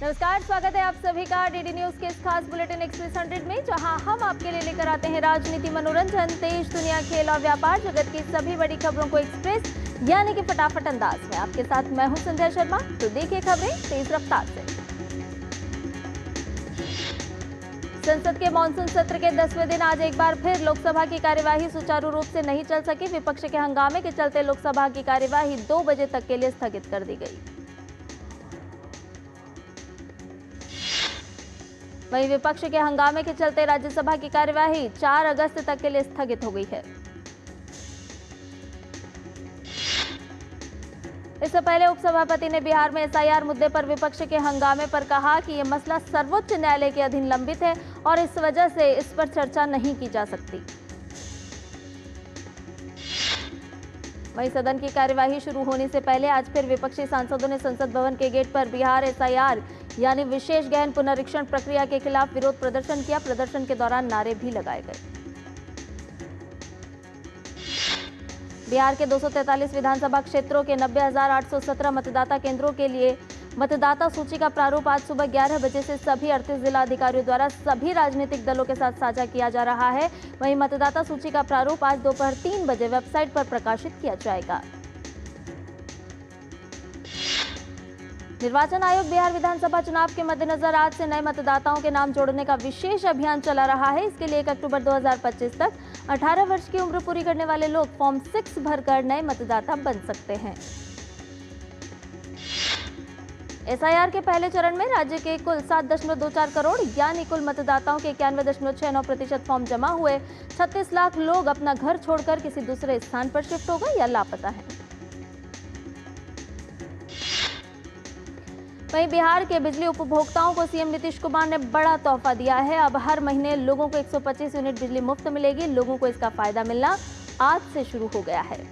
नमस्कार, स्वागत है आप सभी का डीडी न्यूज के इस खास बुलेटिन एक्सप्रेस 100 में, जहां हम आपके लिए लेकर आते हैं राजनीति, मनोरंजन, देश दुनिया, खेल और व्यापार जगत की सभी बड़ी खबरों को एक्सप्रेस यानी कि फटाफट अंदाज में। आपके साथ मैं हूं संध्या शर्मा। तो देखिए खबरें तेज रफ्तार से। संसद के मानसून सत्र के 10वें दिन आज एक बार फिर लोकसभा की कार्यवाही सुचारू रूप से नहीं चल सकी। विपक्ष के हंगामे के चलते लोकसभा की कार्यवाही 2 बजे तक के लिए स्थगित कर दी गई। वहीं विपक्ष के हंगामे के चलते राज्यसभा की कार्यवाही 4 अगस्त तक के लिए स्थगित हो गई है। इससे पहले उपसभापति ने बिहार में एसआईआर मुद्दे पर विपक्ष के हंगामे पर कहा कि यह मसला सर्वोच्च न्यायालय के अधीन लंबित है और इस वजह से इस पर चर्चा नहीं की जा सकती। वहीं सदन की कार्यवाही शुरू होने से पहले आज फिर विपक्षी सांसदों ने संसद भवन के गेट पर बिहार एसआईआर यानी विशेष गहन पुनरीक्षण प्रक्रिया के खिलाफ विरोध प्रदर्शन किया। प्रदर्शन के दौरान नारे भी लगाए गए। बिहार के 243 विधानसभा क्षेत्रों के 90,817 मतदाता केंद्रों के लिए मतदाता सूची का प्रारूप आज सुबह 11 बजे से सभी 38 जिला अधिकारियों द्वारा सभी राजनीतिक दलों के साथ साझा किया जा रहा है। वहीं मतदाता सूची का प्रारूप आज दोपहर 3 बजे वेबसाइट पर प्रकाशित किया जाएगा। निर्वाचन आयोग बिहार विधानसभा चुनाव के मद्देनजर आज से नए मतदाताओं के नाम जोड़ने का विशेष अभियान चला रहा है। इसके लिए 1 अक्टूबर 2025 तक 18 वर्ष की उम्र पूरी करने वाले लोग फॉर्म 6 भरकर नए मतदाता बन सकते हैं। एसआईआर के पहले चरण में राज्य के कुल 7.24 करोड़ यानी कुल मतदाताओं के 91.69% फॉर्म जमा हुए। 36 लाख लोग अपना घर छोड़कर किसी दूसरे स्थान पर शिफ्ट हो गए या लापता हैं। वहीं बिहार के बिजली उपभोक्ताओं को सीएम नीतीश कुमार ने बड़ा तोहफा दिया है। अब हर महीने लोगों को 125 यूनिट बिजली मुफ्त मिलेगी। लोगों को इसका फायदा मिलना आज से शुरू हो गया है।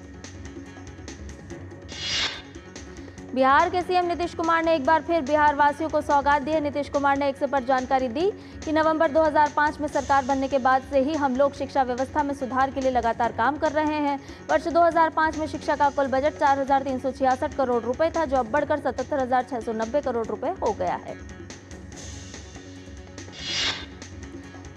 बिहार के सीएम नीतीश कुमार ने एक बार फिर बिहार वासियों को सौगात दी है। नीतीश कुमार ने एक्स पर जानकारी दी कि नवंबर 2005 में सरकार बनने के बाद से ही हम लोग शिक्षा व्यवस्था में सुधार के लिए लगातार काम कर रहे हैं। वर्ष 2005 में शिक्षा का कुल बजट 4,366 करोड़ रुपए था, जो अब बढ़कर 77,690 करोड़ रुपए हो गया है।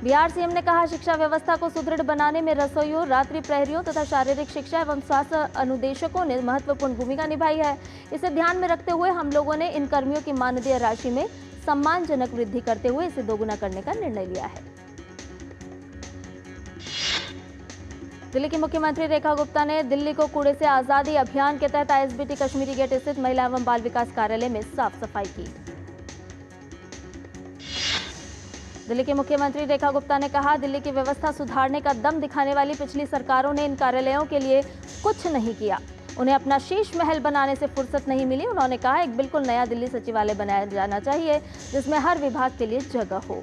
बिहार सीएम ने कहा, शिक्षा व्यवस्था को सुदृढ़ बनाने में रसोइयों, रात्रि प्रहरियों तथा शारीरिक शिक्षा एवं स्वास्थ्य अनुदेशकों ने महत्वपूर्ण भूमिका निभाई है। इसे ध्यान में रखते हुए हम लोगों ने इन कर्मियों की मानदेय राशि में सम्मानजनक वृद्धि करते हुए इसे दोगुना करने का निर्णय लिया है। दिल्ली की मुख्यमंत्री रेखा गुप्ता ने दिल्ली को कूड़े से आजादी अभियान के तहत आईएसबीटी कश्मीरी गेट स्थित महिला एवं बाल विकास कार्यालय में साफ सफाई की। दिल्ली की मुख्यमंत्री रेखा गुप्ता ने कहा, दिल्ली की व्यवस्था सुधारने का दम दिखाने वाली पिछली सरकारों ने इन कार्यालयों के लिए कुछ नहीं किया। उन्हें अपना शीश महल बनाने से फुर्सत नहीं मिली। उन्होंने कहा, एक बिल्कुल नया दिल्ली सचिवालय बनाया जाना चाहिए जिसमें हर विभाग के लिए जगह हो।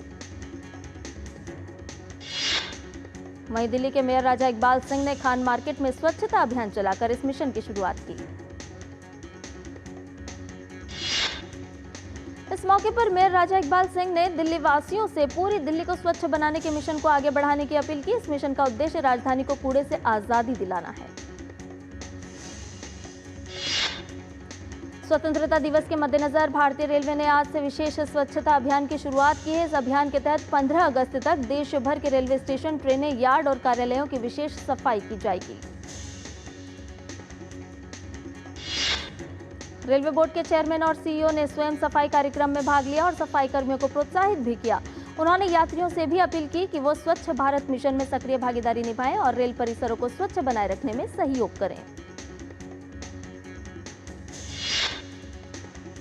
वहीं दिल्ली के मेयर राजा इकबाल सिंह ने खान मार्केट में स्वच्छता अभियान चलाकर इस मिशन की शुरुआत की। इस मौके पर मेयर राजा इकबाल सिंह ने दिल्ली वासियों से पूरी दिल्ली को स्वच्छ बनाने के मिशन को आगे बढ़ाने की अपील की। इस मिशन का उद्देश्य राजधानी को कूड़े से आजादी दिलाना है। स्वतंत्रता दिवस के मद्देनजर भारतीय रेलवे ने आज से विशेष स्वच्छता अभियान की शुरुआत की है। इस अभियान के तहत 15 अगस्त तक देश भर के रेलवे स्टेशन, ट्रेनें, यार्ड और कार्यालयों की विशेष सफाई की जाएगी। रेलवे बोर्ड के चेयरमैन और सीईओ ने स्वयं सफाई कार्यक्रम में भाग लिया और सफाई कर्मियों को प्रोत्साहित भी किया। उन्होंने यात्रियों से भी अपील की कि वो स्वच्छ भारत मिशन में सक्रिय भागीदारी निभाएं और रेल परिसरों को स्वच्छ बनाए रखने में सहयोग करें।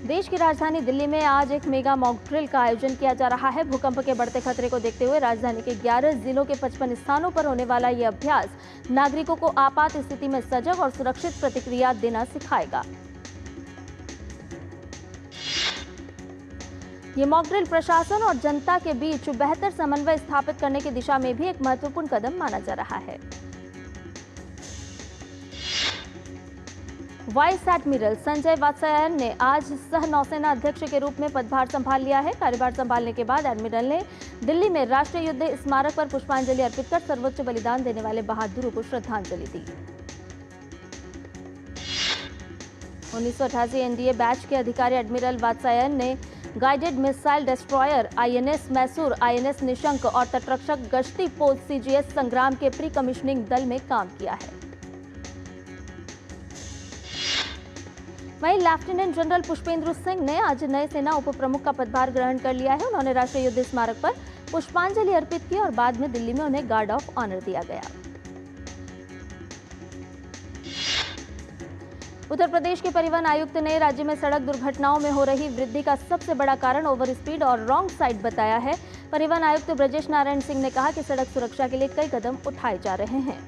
देश की राजधानी दिल्ली में आज एक मेगा मॉक ड्रिल का आयोजन किया जा रहा है। भूकंप के बढ़ते खतरे को देखते हुए राजधानी के 11 जिलों के 55 स्थानों पर होने वाला यह अभ्यास नागरिकों को आपात स्थिति में सजग और सुरक्षित प्रतिक्रिया देना सिखाएगा। ये मॉक ड्रिल प्रशासन और जनता के बीच बेहतर समन्वय स्थापित करने की दिशा में भी एक महत्वपूर्ण कदम माना जा रहा है। वाइस एडमिरल संजय वात्स्यायन ने आज सह नौसेना अध्यक्ष के रूप में पदभार संभाल लिया है। कार्यभार संभालने के बाद एडमिरल ने दिल्ली में राष्ट्रीय युद्ध स्मारक पर पुष्पांजलि अर्पित कर सर्वोच्च बलिदान देने वाले बहादुरों को श्रद्धांजलि दी। 1988 एनडीए बैच के अधिकारी एडमिरल वात्स्यायन ने guided missile destroyer INS Mysore, INS Nishank और तटरक्षक गश्ती पोस्ट CGS संग्राम के प्री कमिश्निंग दल में काम किया है। वहीं लेफ्टिनेंट जनरल पुष्पेंद्र सिंह ने आज नए सेना उप प्रमुख का पदभार ग्रहण कर लिया है। उन्होंने राष्ट्रीय युद्ध स्मारक पर पुष्पांजलि अर्पित की और बाद में दिल्ली में उन्हें गार्ड ऑफ ऑनर दिया गया। उत्तर प्रदेश के परिवहन आयुक्त ने राज्य में सड़क दुर्घटनाओं में हो रही वृद्धि का सबसे बड़ा कारण ओवर स्पीड और रॉन्ग साइड बताया है। परिवहन आयुक्त ब्रजेश नारायण सिंह ने कहा कि सड़क सुरक्षा के लिए कई कदम उठाए जा रहे हैं।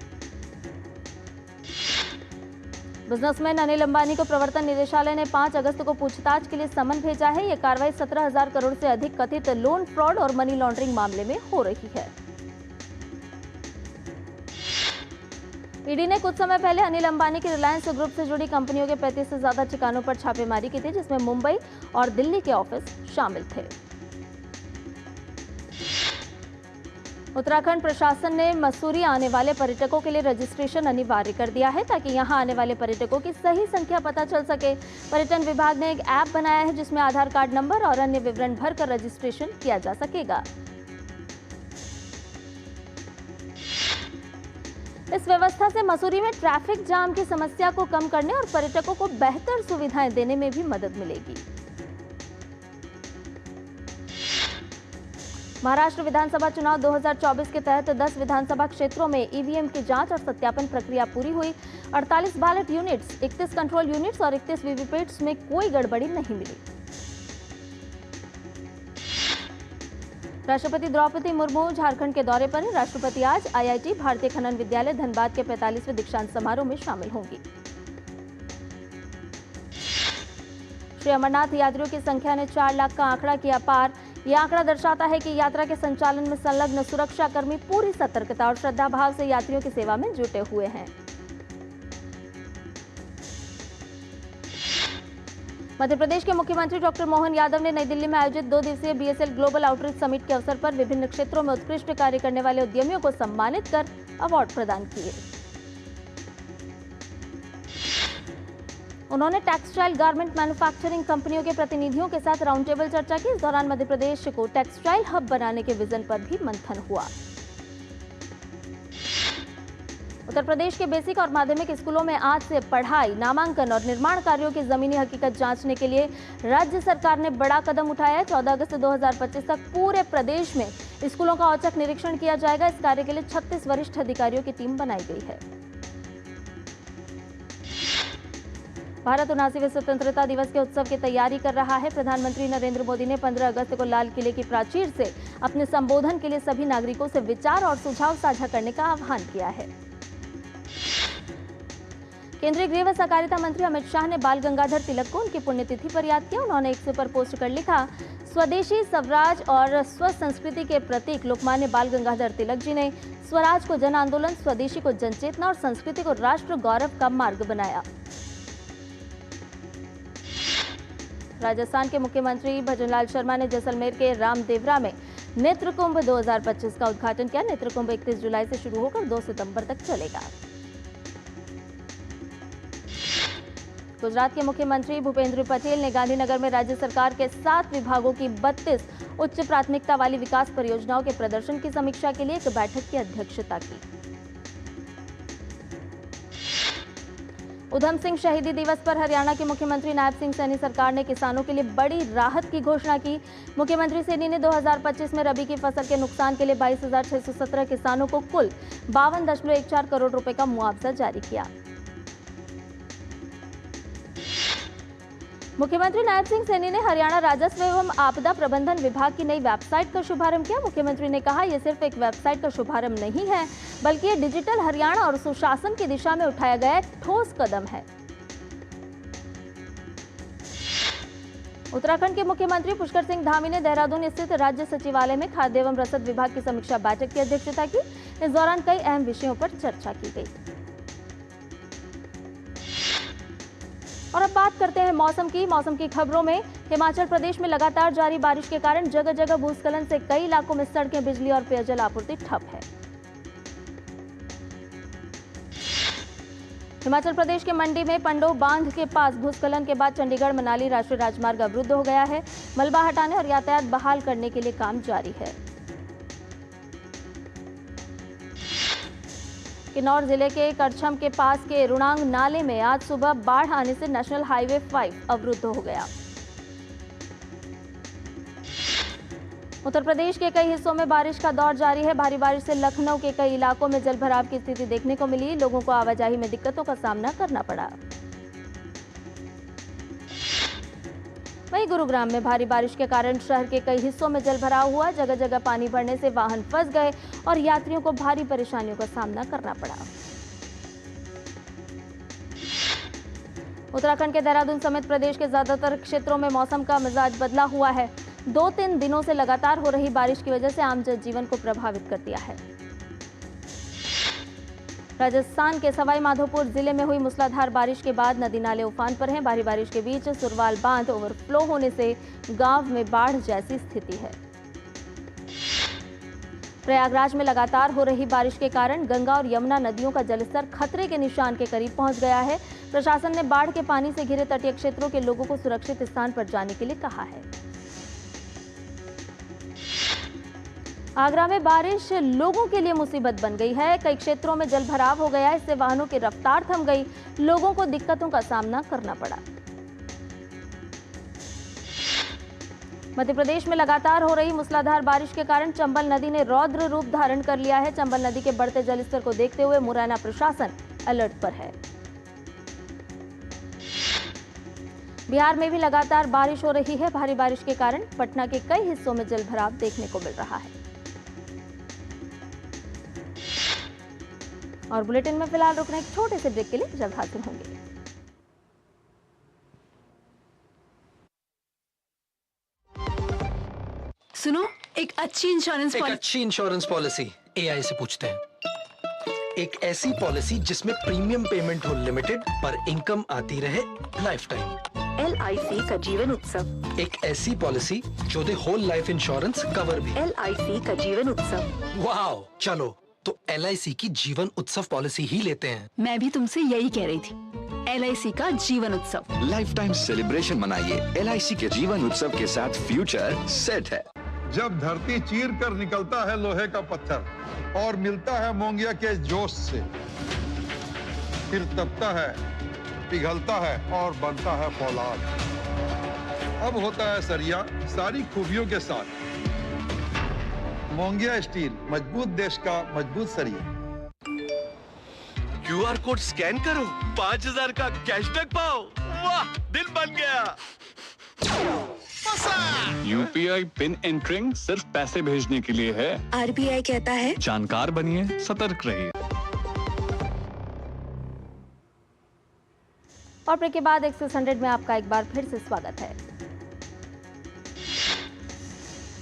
बिजनेसमैन अनिल अंबानी को प्रवर्तन निदेशालय ने 5 अगस्त को पूछताछ के लिए समन भेजा है। यह कार्रवाई 17,000 करोड़ से अधिक कथित लोन फ्रॉड और मनी लॉन्ड्रिंग मामले में हो रही है। ईडी ने कुछ समय पहले अनिल अंबानी की रिलायंस ग्रुप से जुड़ी कंपनियों के 35 से ज्यादा ठिकानों पर छापेमारी की थी, जिसमें मुंबई और दिल्ली के ऑफिस शामिल थे। उत्तराखंड प्रशासन ने मसूरी आने वाले पर्यटकों के लिए रजिस्ट्रेशन अनिवार्य कर दिया है, ताकि यहां आने वाले पर्यटकों की सही संख्या पता चल सके। पर्यटन विभाग ने एक ऐप बनाया है, जिसमें आधार कार्ड नंबर और अन्य विवरण भरकर रजिस्ट्रेशन किया जा सकेगा। इस व्यवस्था से मसूरी में ट्रैफिक जाम की समस्या को कम करने और पर्यटकों को बेहतर सुविधाएं देने में भी मदद मिलेगी। महाराष्ट्र विधानसभा चुनाव 2024 के तहत 10 विधानसभा क्षेत्रों में ईवीएम की जांच और सत्यापन प्रक्रिया पूरी हुई। 48 बैलेट यूनिट्स, 31 कंट्रोल यूनिट्स और 31 वीवीपैट्स में कोई गड़बड़ी नहीं मिली। राष्ट्रपति द्रौपदी मुर्मू झारखंड के दौरे पर हैं। राष्ट्रपति आज IIT भारतीय खनन विद्यालय धनबाद के 45वें दीक्षांत समारोह में शामिल होंगी। श्री अमरनाथ यात्रियों की संख्या ने 4 लाख का आंकड़ा किया पार। यह आंकड़ा दर्शाता है कि यात्रा के संचालन में संलग्न सुरक्षाकर्मी पूरी सतर्कता और श्रद्धा भाव से यात्रियों की सेवा में जुटे हुए हैं। मध्य प्रदेश के मुख्यमंत्री डॉक्टर मोहन यादव ने नई दिल्ली में आयोजित 2 दिवसीय BSL ग्लोबल आउटरीच समिट के अवसर पर विभिन्न क्षेत्रों में उत्कृष्ट कार्य करने वाले उद्यमियों को सम्मानित कर अवार्ड प्रदान किए। उन्होंने टेक्सटाइल गारमेंट मैन्युफैक्चरिंग कंपनियों के प्रतिनिधियों के साथ राउंड टेबल चर्चा की। इस दौरान मध्य प्रदेश को टेक्सटाइल हब बनाने के विजन पर भी मंथन हुआ। उत्तर प्रदेश के बेसिक और माध्यमिक स्कूलों में आज से पढ़ाई, नामांकन और निर्माण कार्यों की जमीनी हकीकत जांचने के लिए राज्य सरकार ने बड़ा कदम उठाया है। 14 अगस्त 2025 तक पूरे प्रदेश में स्कूलों का औचक निरीक्षण किया जाएगा। इस कार्य के लिए 36 वरिष्ठ अधिकारियों की टीम बनाई गई है। भारत 79वें स्वतंत्रता दिवस के उत्सव की तैयारी कर रहा है। प्रधानमंत्री नरेंद्र मोदी ने 15 अगस्त को लाल किले की प्राचीर से अपने संबोधन के लिए सभी नागरिकों से विचार और सुझाव साझा करने का आह्वान किया है। केंद्रीय गृह व सहकारिता मंत्री अमित शाह ने बाल गंगाधर तिलक को उनकी पुण्यतिथि पर याद किया। उन्होंने एक्स पर पोस्ट कर लिखा, स्वदेशी, स्वराज और स्व संस्कृति के प्रतीक लोकमान्य बाल गंगाधर तिलक जी ने स्वराज को जन आंदोलन, स्वदेशी को जनचेतना और संस्कृति को राष्ट्र गौरव का मार्ग बनाया। राजस्थान के मुख्यमंत्री भजनलाल शर्मा ने जैसलमेर के रामदेवरा में नेत्र कुंभ 2025 का उद्घाटन किया। नेत्र कुंभ 31 जुलाई से शुरू होकर 2 सितंबर तक चलेगा। गुजरात के मुख्यमंत्री भूपेंद्र पटेल ने गांधीनगर में राज्य सरकार के 7 विभागों की 32 उच्च प्राथमिकता वाली विकास परियोजनाओं के प्रदर्शन की समीक्षा के लिए एक बैठक की अध्यक्षता की। उधम सिंह शहीदी दिवस पर हरियाणा के मुख्यमंत्री नायब सिंह सैनी सरकार ने किसानों के लिए बड़ी राहत की घोषणा की। मुख्यमंत्री सैनी ने 2025 में रबी की फसल के नुकसान के लिए 22,617 किसानों को कुल 52.14 करोड़ रुपए का मुआवजा जारी किया। मुख्यमंत्री नायब सिंह सैनी ने हरियाणा राजस्व एवं आपदा प्रबंधन विभाग की नई वेबसाइट का शुभारंभ किया। मुख्यमंत्री ने कहा, यह सिर्फ एक वेबसाइट का शुभारंभ नहीं है, बल्कि ये डिजिटल हरियाणा और सुशासन की दिशा में उठाया गया एक ठोस कदम है। उत्तराखंड के मुख्यमंत्री पुष्कर सिंह धामी ने देहरादून स्थित राज्य सचिवालय में खाद्य एवं रसद विभाग की समीक्षा बैठक की अध्यक्षता की। इस दौरान कई अहम विषयों पर चर्चा की गई। और अब बात करते हैं मौसम की खबरों में हिमाचल प्रदेश में लगातार जारी बारिश के कारण जगह जगह भूस्खलन से कई इलाकों में सड़कें, बिजली और पेयजल आपूर्ति ठप है। हिमाचल प्रदेश के मंडी में पंडो बांध के पास भूस्खलन के बाद चंडीगढ़ मनाली राष्ट्रीय राजमार्ग अवरुद्ध हो गया है। मलबा हटाने और यातायात बहाल करने के लिए काम जारी है। किन्नौर जिले के करछम के पास के रुणांग नाले में आज सुबह बाढ़ आने से नेशनल हाईवे 5 अवरुद्ध हो गया। उत्तर प्रदेश के कई हिस्सों में बारिश का दौर जारी है। भारी बारिश से लखनऊ के कई इलाकों में जलभराव की स्थिति देखने को मिली। लोगों को आवाजाही में दिक्कतों का सामना करना पड़ा। वहीं गुरुग्राम में भारी बारिश के कारण शहर के कई हिस्सों में जलभराव हुआ। जगह जगह पानी भरने से वाहन फंस गए और यात्रियों को भारी परेशानियों का सामना करना पड़ा। उत्तराखंड के देहरादून समेत प्रदेश के ज्यादातर क्षेत्रों में मौसम का मिजाज बदला हुआ है। 2-3 दिनों से लगातार हो रही बारिश की वजह से आम जनजीवन को प्रभावित कर दिया है। राजस्थान के सवाई माधोपुर जिले में हुई मूसलाधार बारिश के बाद नदी नाले उफान पर हैं। भारी बारिश के बीच सुरवाल बांध ओवरफ्लो होने से गांव में बाढ़ जैसी स्थिति है। प्रयागराज में लगातार हो रही बारिश के कारण गंगा और यमुना नदियों का जलस्तर खतरे के निशान के करीब पहुंच गया है। प्रशासन ने बाढ़ के पानी से घिरे तटीय क्षेत्रों के लोगों को सुरक्षित स्थान पर जाने के लिए कहा है। आगरा में बारिश लोगों के लिए मुसीबत बन गई है। कई क्षेत्रों में जलभराव हो गया। इससे वाहनों की रफ्तार थम गई। लोगों को दिक्कतों का सामना करना पड़ा। मध्य प्रदेश में लगातार हो रही मूसलाधार बारिश के कारण चंबल नदी ने रौद्र रूप धारण कर लिया है। चंबल नदी के बढ़ते जलस्तर को देखते हुए मुरैना प्रशासन अलर्ट पर है। बिहार में भी लगातार बारिश हो रही है। भारी बारिश के कारण पटना के कई हिस्सों में जलभराव देखने को मिल रहा है। और बुलेटिन में फिलहाल रुकने एक छोटे से ब्रेक के लिए जल्द हाजिर होंगे। सुनो, एक अच्छी इंश्योरेंस पॉलिसी एआई से पूछते हैं। एक ऐसी पॉलिसी जिसमें प्रीमियम पेमेंट हो लिमिटेड पर इनकम आती रहे लाइफ टाइम। LIC का जीवन उत्सव। एक ऐसी पॉलिसी जो दे होल लाइफ इंश्योरेंस कवर भी। LIC का जीवन उत्सव। वाह, चलो तो LIC की जीवन उत्सव पॉलिसी ही लेते हैं। मैं भी तुमसे यही कह रही थी। LIC का जीवन उत्सव। लाइफ टाइम सेलिब्रेशन मनाइए LIC के जीवन उत्सव के साथ। फ्यूचर सेट है। जब धरती चीर कर निकलता है लोहे का पत्थर और मिलता है मोंगिया के जोश से, फिर तपता है, पिघलता है और बनता है फौलाद। अब होता है सरिया सारी खूबियों के साथ। मोंगिया स्टील, मजबूत देश का मजबूत सरिया। QR कोड स्कैन करो, 5000 का कैशबैक पाओ। वाह, दिल बन गया। UPI पिन एंटरिंग सिर्फ पैसे भेजने के लिए है। RBI कहता है जानकार बनिए, सतर्क रहिए। और ब्रेक के बाद एक्सेस 100 में आपका एक बार फिर से स्वागत है।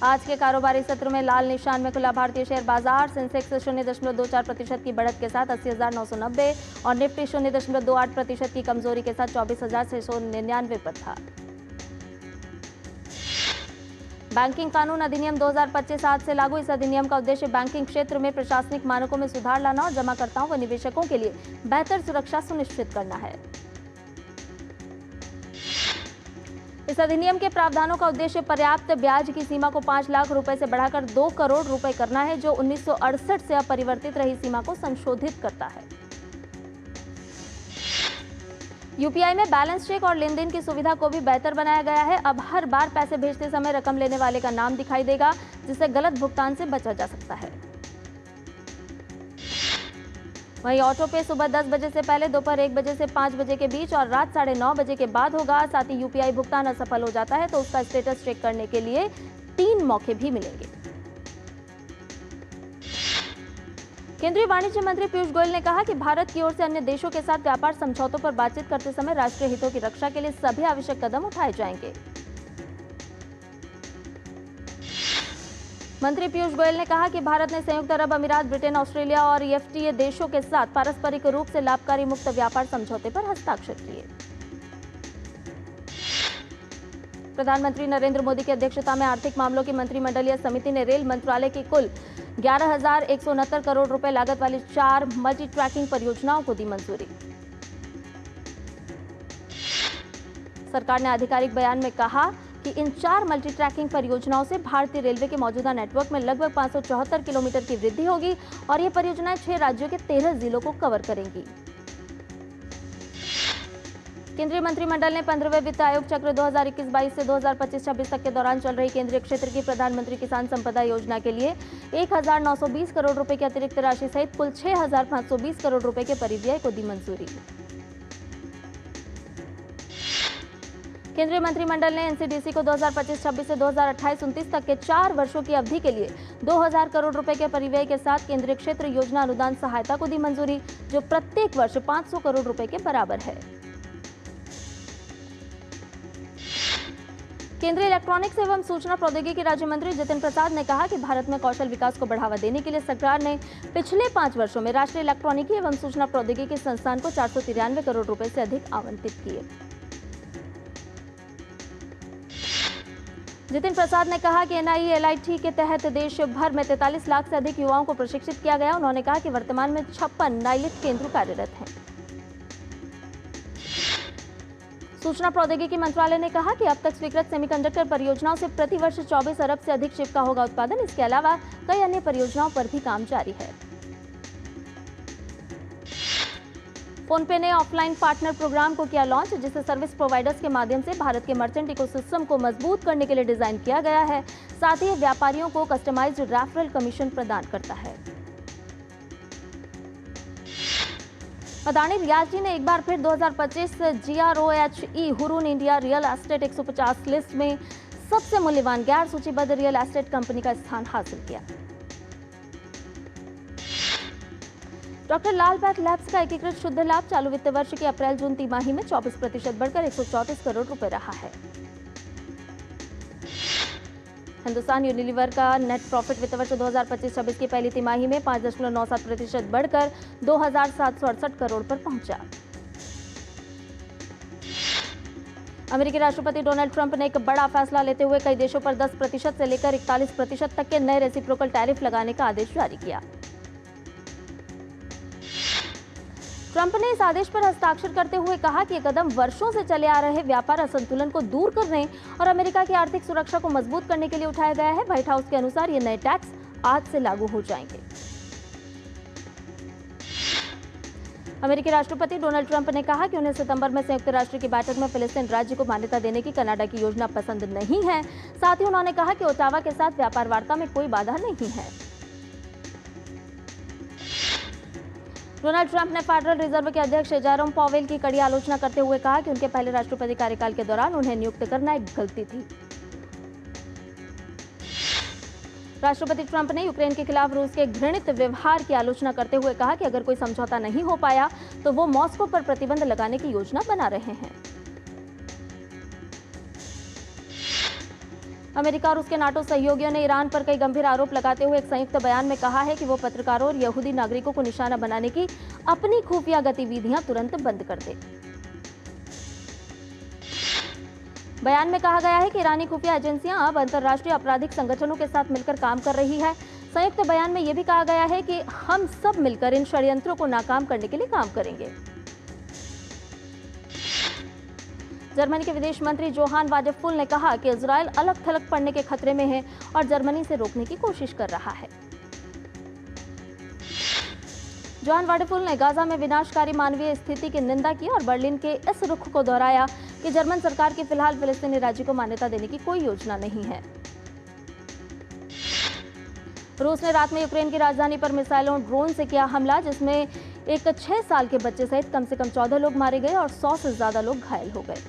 आज के कारोबारी सत्र में लाल निशान में खुला भारतीय शेयर बाजार। सेंसेक्स 0.24% की बढ़त के साथ 80,990 और निफ्टी 0.28% की कमजोरी के साथ 24,699 पर था। बैंकिंग कानून अधिनियम 2025 आज से लागू। इस अधिनियम का उद्देश्य बैंकिंग क्षेत्र में प्रशासनिक मानकों में सुधार लाना और जमाकर्ताओं व निवेशकों के लिए बेहतर सुरक्षा सुनिश्चित करना है। इस अधिनियम के प्रावधानों का उद्देश्य पर्याप्त ब्याज की सीमा को 5 लाख रुपए से बढ़ाकर 2 करोड़ रुपए करना है, जो 1968 से अपरिवर्तित रही सीमा को संशोधित करता है। यूपीआई में बैलेंस चेक और लेन देन की सुविधा को भी बेहतर बनाया गया है। अब हर बार पैसे भेजते समय रकम लेने वाले का नाम दिखाई देगा, जिससे गलत भुगतान से बचा जा सकता है। वहीं ऑटो पे सुबह 10 बजे से पहले, दोपहर 1 बजे से 5 बजे के बीच और रात 9:30 बजे के बाद होगा। साथ ही यूपीआई भुगतान असफल हो जाता है तो उसका स्टेटस चेक करने के लिए 3 मौके भी मिलेंगे। केंद्रीय वाणिज्य मंत्री पीयूष गोयल ने कहा कि भारत की ओर से अन्य देशों के साथ व्यापार समझौतों पर बातचीत करते समय राष्ट्रीय हितों की रक्षा के लिए सभी आवश्यक कदम उठाए जाएंगे। मंत्री पीयूष गोयल ने कहा कि भारत ने संयुक्त अरब अमीरात, ब्रिटेन, ऑस्ट्रेलिया और EFTA देशों के साथ पारस्परिक रूप से लाभकारी मुक्त व्यापार समझौते पर हस्ताक्षर किए। प्रधानमंत्री नरेंद्र मोदी की अध्यक्षता में आर्थिक मामलों की मंत्रिमंडलीय समिति ने रेल मंत्रालय की कुल 11,169 करोड़ रुपए लागत वाली 4 मल्टी ट्रैकिंग परियोजनाओं को दी मंजूरी। सरकार ने आधिकारिक बयान में कहा कि इन 4 मल्टी ट्रैकिंग परियोजनाओं से भारतीय रेलवे के मौजूदा नेटवर्क में लगभग 574 किलोमीटर की वृद्धि होगी और ये परियोजनाएं 6 राज्यों के 13 जिलों को कवर करेंगी। केंद्रीय मंत्रिमंडल ने 15वें वित्त आयोग चक्र 2021-22 से 2025-26 तक के दौरान चल रही केंद्रीय क्षेत्र की प्रधानमंत्री किसान संपदा योजना के लिए 1920 करोड़ रुपए की अतिरिक्त राशि सहित कुल 6520 करोड़ रुपए के परिव्यय को दी मंजूरी। केंद्रीय मंत्रिमंडल ने एनसीडीसी को 2025-26 से 2028-29 तक के 4 वर्षों की अवधि के लिए 2000 करोड़ रुपए के परिव्यय के साथ केंद्रीय क्षेत्र योजना अनुदान सहायता को दी मंजूरी, जो प्रत्येक वर्ष 500 करोड़ रुपए के बराबर है। केंद्रीय इलेक्ट्रॉनिक्स एवं सूचना प्रौद्योगिकी राज्य मंत्री जितिन प्रसाद ने कहा कि भारत में कौशल विकास को बढ़ावा देने के लिए सरकार ने पिछले 5 वर्षों में राष्ट्रीय इलेक्ट्रॉनिकी एवं सूचना प्रौद्योगिकी संस्थान को 493 करोड़ रुपए से अधिक आवंटित किए। जितिन प्रसाद ने कहा कि NIELIT के तहत देश भर में 43 लाख से अधिक युवाओं को प्रशिक्षित किया गया। उन्होंने कहा कि वर्तमान में 56 नाइलिट केंद्र कार्यरत हैं। सूचना प्रौद्योगिकी मंत्रालय ने कहा कि अब तक स्वीकृत सेमीकंडक्टर परियोजनाओं से प्रति वर्ष 24 अरब से अधिक चिप का होगा उत्पादन। इसके अलावा कई अन्य परियोजनाओं पर भी काम जारी है। फोनपे ने ऑफलाइन पार्टनर प्रोग्राम को किया लॉन्च, जिसे सर्विस प्रोवाइडर्स के माध्यम से भारत के मर्चेंट इकोसिस्टम को मजबूत करने के लिए डिजाइन किया गया है। साथ ही व्यापारियों को कस्टमाइज्ड रेफरल कमीशन प्रदान करता है। अदानी रियाल्टी ने एक बार फिर 2025 GROHE Hurun India real estate 150 list में सबसे मूल्यवान गैर सूचीबद्ध रियल एस्टेट कंपनी का स्थान हासिल किया। डॉक्टर लाल पैथ लैब्स का एकीकृत शुद्ध लाभ चालू वित्त वर्ष की अप्रैल-जून तिमाही में 24% बढ़कर 134 करोड़ रुपए रहा है। हिंदुस्तान यूनिलीवर का नेट प्रॉफिट वित्त वर्ष 2025-26 की पहली तिमाही में 5.97% बढ़कर 2,768 करोड़ पर पहुंचा। अमेरिकी राष्ट्रपति डोनाल्ड ट्रंप ने एक बड़ा फैसला लेते हुए कई देशों पर 10% से लेकर 41% तक के नए रेसिप्रोकल टैरिफ लगाने का आदेश जारी किया। ट्रंप ने इस आदेश पर हस्ताक्षर करते हुए कहा कि यह कदम वर्षों से चले आ रहे व्यापार असंतुलन को दूर करने और अमेरिका की आर्थिक सुरक्षा को मजबूत करने के लिए उठाया गया है। व्हाइट हाउस के अनुसार ये नए टैक्स आज से लागू हो जाएंगे। अमेरिकी राष्ट्रपति डोनाल्ड ट्रंप ने कहा कि उन्हें सितंबर में संयुक्त राष्ट्र की बैठक में फिलिस्तीन राज्य को मान्यता देने की कनाडा की योजना पसंद नहीं है। साथ ही उन्होंने कहा कि ओटावा के साथ व्यापार वार्ता में कोई बाधा नहीं है। डोनाल्ड ट्रंप ने फेडरल रिजर्व के अध्यक्ष जेरोम पॉवेल की कड़ी आलोचना करते हुए कहा कि उनके पहले राष्ट्रपति कार्यकाल के दौरान उन्हें नियुक्त करना एक गलती थी। राष्ट्रपति ट्रंप ने यूक्रेन के खिलाफ रूस के घृणित व्यवहार की आलोचना करते हुए कहा कि अगर कोई समझौता नहीं हो पाया तो वो मॉस्को पर प्रतिबंध लगाने की योजना बना रहे हैं। अमेरिका और उसके नाटो सहयोगियों ने ईरान पर कई गंभीर आरोप लगाते हुए एक संयुक्त बयान में कहा है कि वो पत्रकारों और यहूदी नागरिकों को निशाना बनाने की अपनी खुफिया गतिविधियां तुरंत बंद कर दे। बयान में कहा गया है कि ईरानी खुफिया एजेंसियां अब अंतर्राष्ट्रीय आपराधिक संगठनों के साथ मिलकर काम कर रही है। संयुक्त बयान में यह भी कहा गया है कि हम सब मिलकर इन षड्यंत्रों को नाकाम करने के लिए काम करेंगे। जर्मनी के विदेश मंत्री जोहान वाडेफुल ने कहा कि इजरायल अलग थलग पड़ने के खतरे में है और जर्मनी से रोकने की कोशिश कर रहा है। जोहान वाडेफुल ने गाजा में विनाशकारी मानवीय स्थिति की निंदा की और बर्लिन के इस रुख को दोहराया कि जर्मन सरकार की फिलहाल फिलिस्तीनी राज्य को मान्यता देने की कोई योजना नहीं है। रूस ने रात में यूक्रेन की राजधानी पर मिसाइलों ड्रोन से किया हमला, जिसमें एक 6 साल के बच्चे सहित कम से कम 14 लोग मारे गए और 100 से ज्यादा लोग घायल हो गए।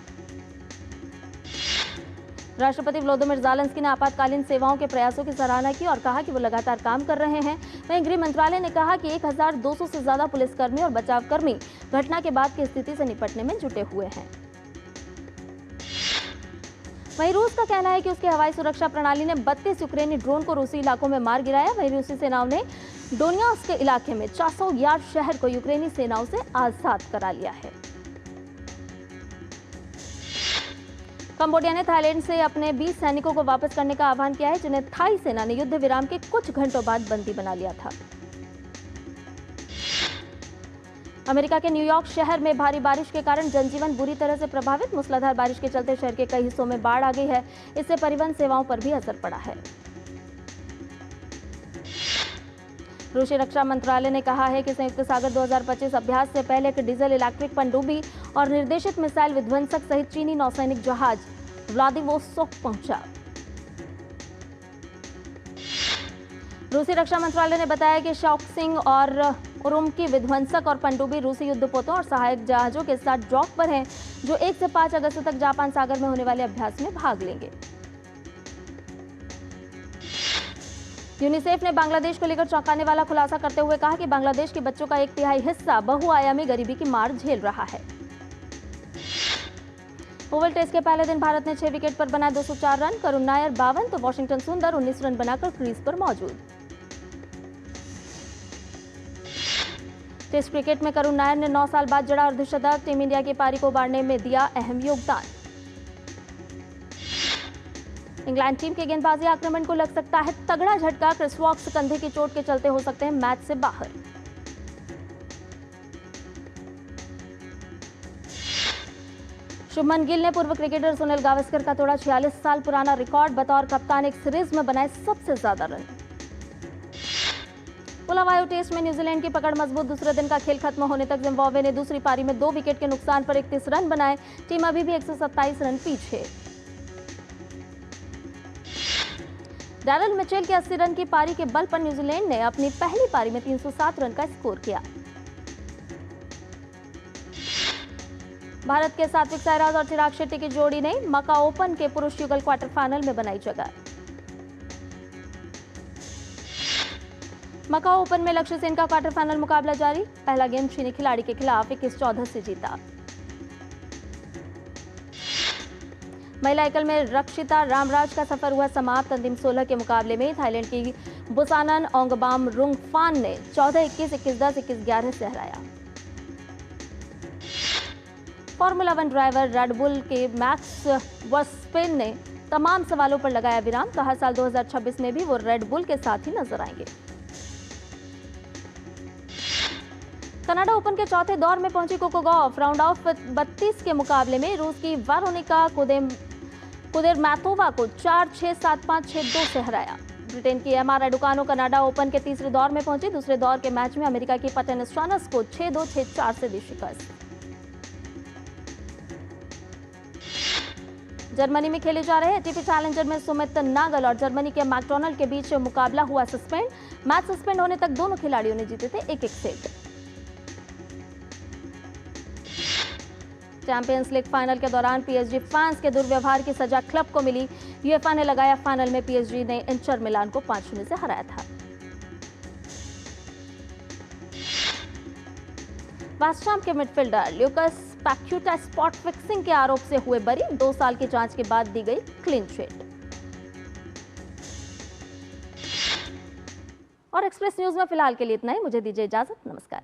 राष्ट्रपति व्लादिमीर ज़ेलेंस्की ने आपातकालीन सेवाओं के प्रयासों की सराहना की और कहा कि वो लगातार काम कर रहे हैं। वहीं गृह मंत्रालय ने कहा कि 1200 से ज्यादा पुलिसकर्मी और बचावकर्मी घटना के बाद की स्थिति से निपटने में जुटे हुए हैं। वहीं रूस का कहना है कि उसकी हवाई सुरक्षा प्रणाली ने 32 यूक्रेनी ड्रोन को रूसी इलाकों में मार गिराया। वहीं रूसी सेनाओं ने डोनियास्क के इलाके में चासोव यार शहर को यूक्रेनी सेनाओं से आजाद करा लिया है। कंबोडिया ने थाईलैंड से अपने 20 सैनिकों को वापस करने का आह्वान किया है, जिन्हें थाई सेना ने युद्ध विराम के कुछ घंटों बाद बंदी बना लिया था। अमेरिका के न्यूयॉर्क शहर में भारी बारिश के कारण जनजीवन बुरी तरह से प्रभावित। मूसलाधार बारिश के चलते शहर के कई हिस्सों में बाढ़ आ गई है। इससे परिवहन सेवाओं पर भी असर पड़ा है। रूसी रक्षा मंत्रालय ने कहा है कि संयुक्त सागर 2025 अभ्यास से पहले एक डीजल इलेक्ट्रिक पनडुब्बी और निर्देशित मिसाइल विध्वंसक सहित चीनी नौसैनिक जहाज व्लादिवोस्तोक पहुंचा। रूसी रक्षा मंत्रालय ने बताया कि शॉक्सिंग और उरुम्की विध्वंसक और पनडुब्बी रूसी युद्धपोतों और सहायक जहाजों के साथ डॉक पर हैं, जो 1 से 5 अगस्त तक जापान सागर में होने वाले अभ्यास में भाग लेंगे। यूनिसेफ ने बांग्लादेश को लेकर चौंकाने वाला खुलासा करते हुए कहा कि बांग्लादेश के बच्चों का 1/3 हिस्सा बहुआयामी गरीबी की मार झेल रहा है। ओवल टेस्ट के पहले दिन भारत ने 6 विकेट पर बनाए 204 रन। करुण नायर 52 तो वॉशिंगटन सुंदर 19 रन बनाकर क्रीज पर मौजूद। टेस्ट क्रिकेट में करुण नायर ने 9 साल बाद जड़ा अर्धशतक। टीम इंडिया की पारी को उबारने में दिया अहम योगदान। इंग्लैंड टीम के गेंदबाजी आक्रमण को लग सकता है तगड़ा झटका। क्रिस वॉक्स कंधे की चोट के चलते हो सकते हैं मैच से बाहर। शुभमन गिल ने पूर्व क्रिकेटर सुनील गावस्कर का तोड़ा 46 साल पुराना रिकॉर्ड। बतौर कप्तान एक सीरीज में बनाए सबसे ज्यादा रन। बुलावायो टेस्ट में न्यूजीलैंड की पकड़ मजबूत। दूसरे दिन का खेल खत्म होने तक जिम्बाब्वे ने दूसरी पारी में 2 विकेट के नुकसान पर 31 रन बनाए। टीम अभी भी 127 रन पीछे। डैरल मिचेल के 80 रन की पारी के बल पर न्यूजीलैंड ने अपनी पहली पारी में 307 रन का स्कोर किया। भारत के सात्विक साईराज और चिराग शेट्टी की जोड़ी ने मका ओपन के पुरुष युगल क्वार्टर फाइनल में बनाई जगह। मका ओपन में लक्ष्य सेन का क्वार्टर फाइनल मुकाबला जारी। पहला गेम चीनी खिलाड़ी के खिलाफ 21-14 से जीता। महिला एकल में रक्षिता रामराज का सफर हुआ समाप्त। अंतिम 16 के मुकाबले में थाईलैंड की बुसानन ओंगबाम रुंगफान ने 14-21, 21-10, 21-11 से हराया। फॉर्मूला 1 ड्राइवर रेड बुल के मैक्स वर्स्टेपेन ने तमाम सवालों पर लगाया विराम। कहा साल 2026 में भी वो रेड बुल के साथ ही नजर आएंगे। कनाडा ओपन के चौथे दौर में पहुंची कोको गॉफ। राउंड ऑफ 32 के मुकाबले में रूस की वेरोनिका कुदेरमैतोवा को 4-6, 7-5, 6-2 से हराया। ब्रिटेन की एमा राडुकानु कनाडा ओपन के तीसरे दौर में पहुंची। दूसरे दौर के मैच में अमेरिका की पटेन स्ट्रानस को 6-2, 6-4 से दी शिकस्त। जर्मनी में खेले जा रहे एटीपी चैलेंजर में सुमित नागल और जर्मनी के मैकडोनल्ड के बीच मुकाबला हुआ सस्पेंड। मैच सस्पेंड होने तक दोनों खिलाड़ियों ने जीते थे 1-1 सेट। चैंपियंस लीग फाइनल के दौरान पीएसजी फैंस के दुर्व्यवहार की सजा क्लब को मिली। यूएफए ने लगाया फाइनल में पीएसजी ने इंटर मिलान को 5-0 से हराया था। वेस्ट हैम के मिडफील्डर ल्यूकस पैक्यूटा स्पॉट फिक्सिंग के आरोप से हुए बरी। 2 साल की जांच के बाद दी गई क्लीन चिट। और एक्सप्रेस न्यूज में फिलहाल के लिए इतना ही। मुझे दीजिए इजाजत। नमस्कार।